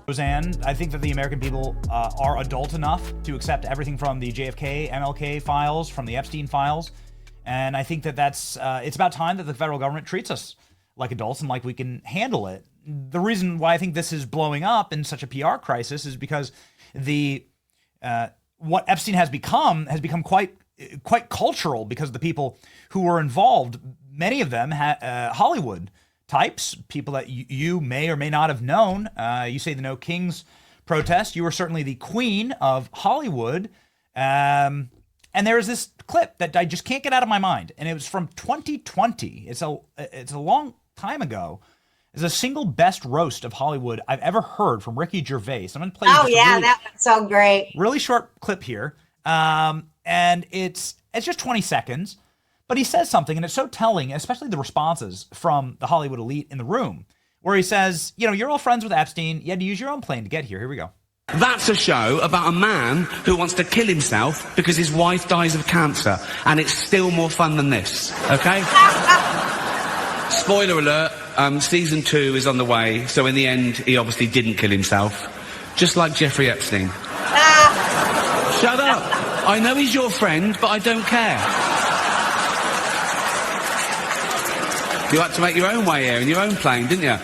Roseanne, I think that the American people are adult enough to accept everything from the JFK, MLK files, from the Epstein files. And I think that it's about time that the federal government treats us like adults and like we can handle it. The reason why I think this is blowing up in such a PR crisis is because what Epstein has become quite cultural, because the people who were involved, many of them Hollywood types, people that you may or may not have known. You say the No Kings protest. You were certainly the queen of Hollywood. And there's this clip that I just can't get out of my mind. And it was from 2020. It's a long time ago. It's the single best roast of Hollywood I've ever heard from Ricky Gervais. I'm going to play that was so great. Really short clip here. And it's just 20 seconds. But he says something, and it's so telling, especially the responses from the Hollywood elite in the room, where he says, you're all friends with Epstein. You had to use your own plane to get here. Here we go. That's a show about a man who wants to kill himself because his wife dies of cancer. And it's still more fun than this, okay? Spoiler alert, season 2 is on the way. So in the end, he obviously didn't kill himself. Just like Jeffrey Epstein. Shut up. I know he's your friend, but I don't care. You had to make your own way here in your own plane, didn't you?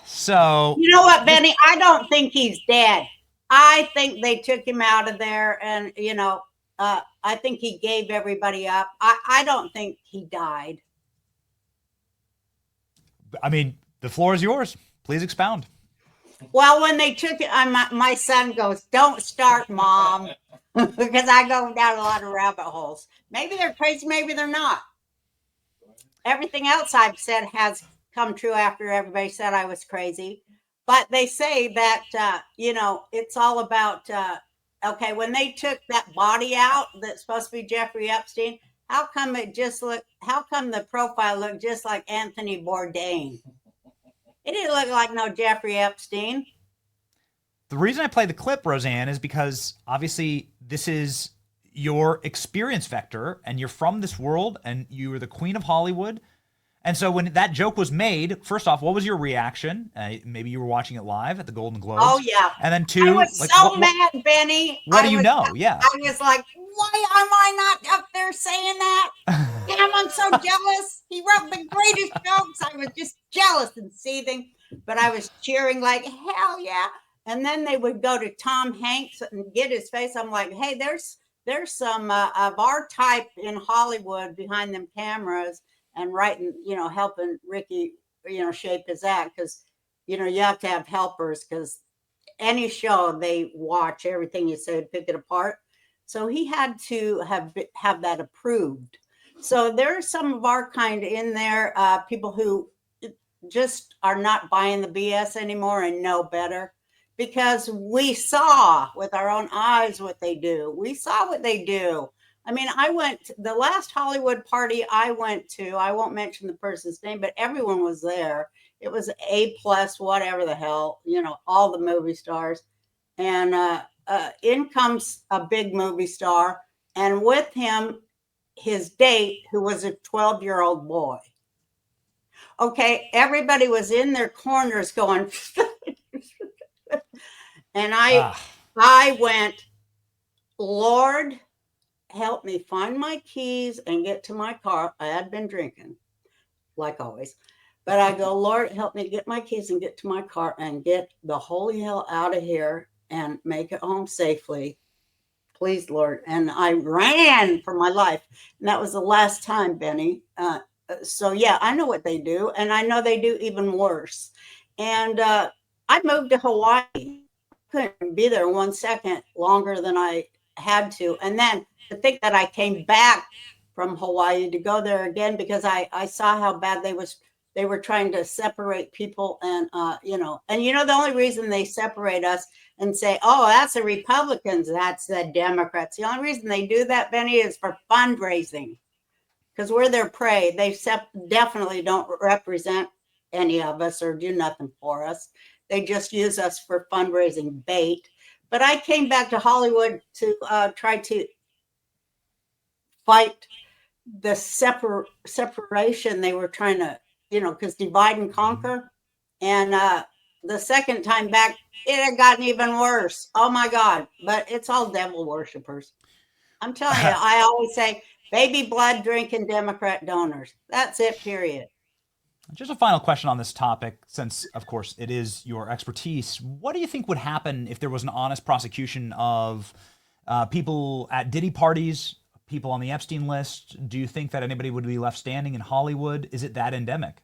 So... You know what, Benny? I don't think he's dead. I think they took him out of there and, I think he gave everybody up. I don't think he died. I mean, the floor is yours. Please expound. Well, when they took it, my son goes, "Don't start, Mom," because I go down a lot of rabbit holes. Maybe they're crazy, maybe they're not. Everything else I've said has come true after everybody said I was crazy. But they say that, it's all about, when they took that body out that's supposed to be Jeffrey Epstein, how come the profile looked just like Anthony Bourdain? It didn't look like no Jeffrey Epstein. The reason I play the clip, Roseanne, is because obviously this is your experience vector and you're from this world and you were the queen of Hollywood. And so when that joke was made, first off, what was your reaction? Maybe you were watching it live at the Golden Globes. Oh, yeah. And then two, I was mad, Benny. What do you know? Yeah. I was like, why am I not up there saying that? Damn, I'm so jealous. He wrote the greatest jokes. I was just jealous and seething, but I was cheering like, hell yeah. And then they would go to Tom Hanks and get his face. I'm like, hey, there's some of our type in Hollywood behind them cameras and writing, helping Ricky, shape his act. Because, you have to have helpers because any show they watch everything you say, pick it apart. So he had to have that approved. So there's some of our kind in there, people who just are not buying the BS anymore and know better. Because we saw with our own eyes what they do. We saw what they do. I mean, the last Hollywood party I went to, I won't mention the person's name, but everyone was there. It was A+, whatever the hell, all the movie stars. And in comes a big movie star. And with him, his date, who was a 12-year-old boy. Okay, everybody was in their corners going... And I went, Lord, help me find my keys and get to my car. I had been drinking, like always. But I go, Lord, help me get my keys and get to my car and get the holy hell out of here and make it home safely. Please, Lord. And I ran for my life. And that was the last time, Benny. So, yeah, I know what they do. And I know they do even worse. And I moved to Hawaii. Couldn't be there 1 second longer than I had to. And then to think that I came back from Hawaii to go there again because I saw how bad they were trying to separate people. And, the only reason they separate us and say, oh, that's the Republicans, that's the Democrats. The only reason they do that, Benny, is for fundraising because we're their prey. They definitely don't represent any of us or do nothing for us. They just use us for fundraising bait. But I came back to Hollywood to try to fight the separation they were trying to, because divide and conquer. And the second time back, it had gotten even worse. Oh my God. But it's all devil worshipers. I'm telling you, I always say baby blood drinking Democrat donors. That's it, period. Just a final question on this topic, since, of course, it is your expertise. What do you think would happen if there was an honest prosecution of people at Diddy parties, people on the Epstein list? Do you think that anybody would be left standing in Hollywood? Is it that endemic?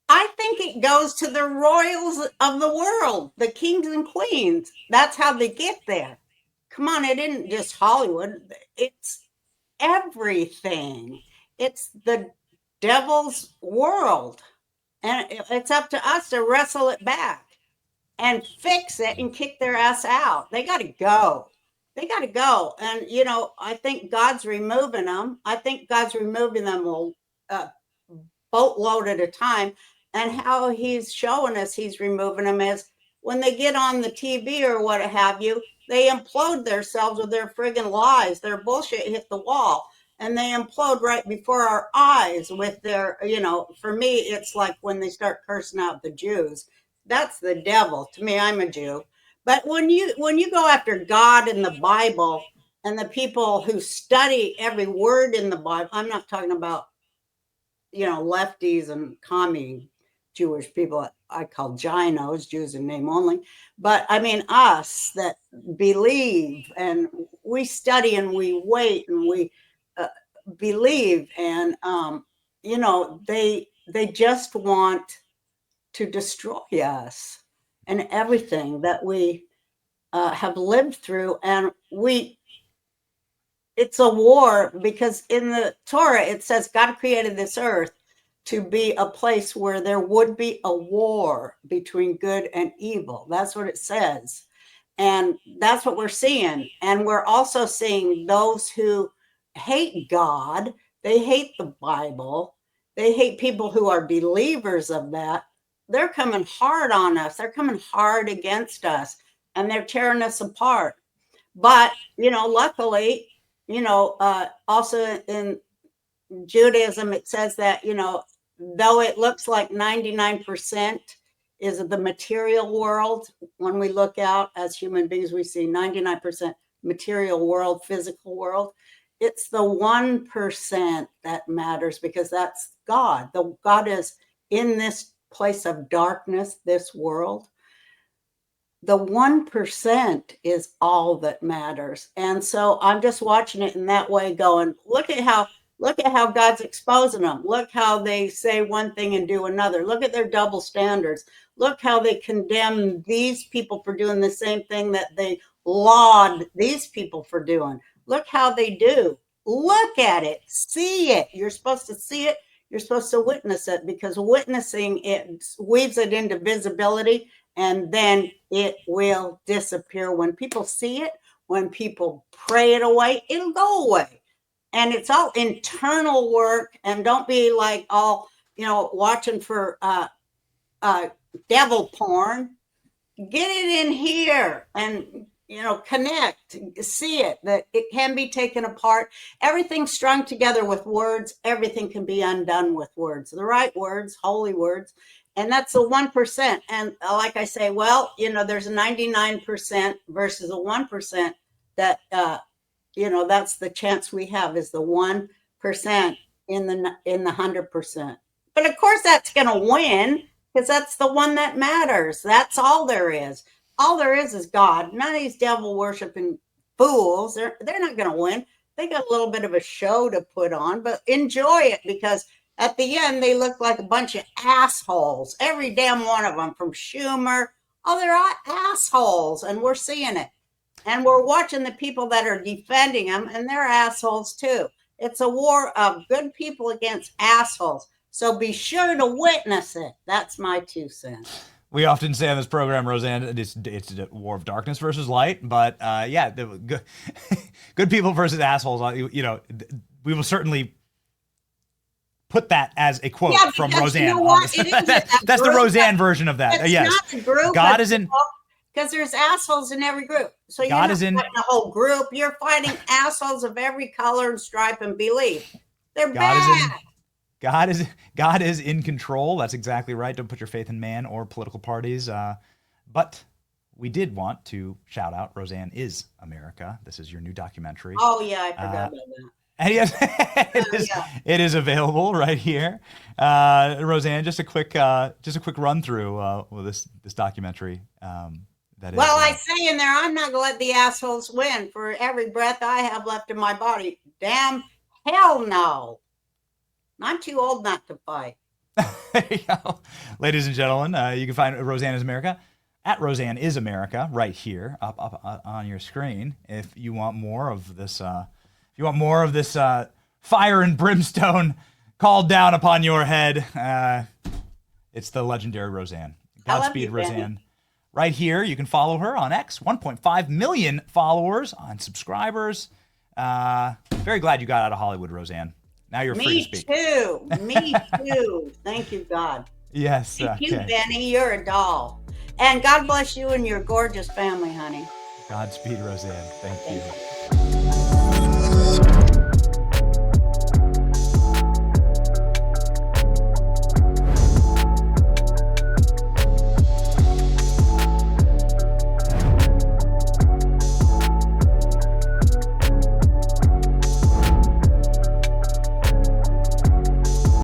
I think it goes to the royals of the world, the kings and queens. That's how they get there. Come on, it isn't just Hollywood. It's everything. It's the devil's world. And it's up to us to wrestle it back and fix it and kick their ass out. They got to go. They got to go. And, you know, I think God's removing them. I think God's removing them a boatload at a time. And how he's showing us he's removing them is when they get on the TV or what have you, they implode themselves with their friggin' lies. Their bullshit hit the wall. And they implode right before our eyes with their, you know, for me, it's like when they start cursing out the Jews. That's the devil. To me, I'm a Jew. But when you go after God in the Bible and the people who study every word in the Bible, I'm not talking about, you know, lefties and commie Jewish people I call ginos, Jews in name only. But I mean, us that believe and we study and we wait and we believe. And, you know, they just want to destroy us and everything that we have lived through. And it's a war because in the Torah, it says God created this earth to be a place where there would be a war between good and evil. That's what it says. And that's what we're seeing. And we're also seeing those who hate God. They hate the Bible. They hate people who are believers of that. They're coming hard on us. They're coming hard against us. And they're tearing us apart. But, you know, luckily, you know, also in Judaism, it says that, you know, though it looks like 99% is the material world, when we look out as human beings, we see 99% material world, physical world. It's the 1% that matters because that's God. God is in this place of darkness, this world. The 1% is all that matters. And so I'm just watching it in that way going, look at how God's exposing them. Look how they say one thing and do another. Look at their double standards. Look how they condemn these people for doing the same thing that they laud these people for doing. Look how they do. Look at it. See it. You're supposed to see it. You're supposed to witness it because witnessing it weaves it into visibility and then it will disappear. When people see it, when people pray it away, it'll go away. And it's all internal work. And don't be like all, you know, watching for devil porn. Get it in here and, you know, connect, see it, that it can be taken apart. Everything strung together with words, everything can be undone with words, the right words, holy words. And that's the 1%. And like I say, well, you know, there's a 99% versus a 1% that, you know, that's the chance we have is the 1% in the 100%. But of course that's going to win because that's the one that matters. That's all there is. All there is God. None of these devil worshiping fools, they're not going to win. They got a little bit of a show to put on, but enjoy it because at the end, they look like a bunch of assholes. Every damn one of them, from Schumer. Oh, they're assholes, and we're seeing it. And we're watching the people that are defending them, and they're assholes too. It's a war of good people against assholes. So be sure to witness it. That's my 2 cents. We often say on this program, Roseanne, it's a war of darkness versus light. But yeah, good people versus assholes. You know, we will certainly put that as a quote from Roseanne. You know that's the Roseanne version of that. It's yes. Not a group, God is in. Because there's assholes in every group. So you're God not is in fighting a whole group. You're fighting assholes of every color and stripe and belief. They're God bad. God is in control. That's exactly right. Don't put your faith in man or political parties. But we did want to shout out Roseanne is America. This is your new documentary. Oh yeah, I forgot about that. And yes, it is available right here. Roseanne, just a quick run through this documentary. Well, I say in there, I'm not gonna let the assholes win. For every breath I have left in my body, damn hell no. I'm too old not to fight. There you go. Ladies and gentlemen, you can find Roseanne is America at Roseanne is America right here up on your screen. If you want more of this, fire and brimstone called down upon your head, it's the legendary Roseanne. Godspeed, Roseanne. Right here, you can follow her on X. 1.5 million followers on subscribers. Very glad you got out of Hollywood, Roseanne. Now you're free to speak. Me too. Thank you, God. Yes. Thank you, Benny. You're a doll. And God bless you and your gorgeous family, honey. Godspeed, Roseanne. Thank you.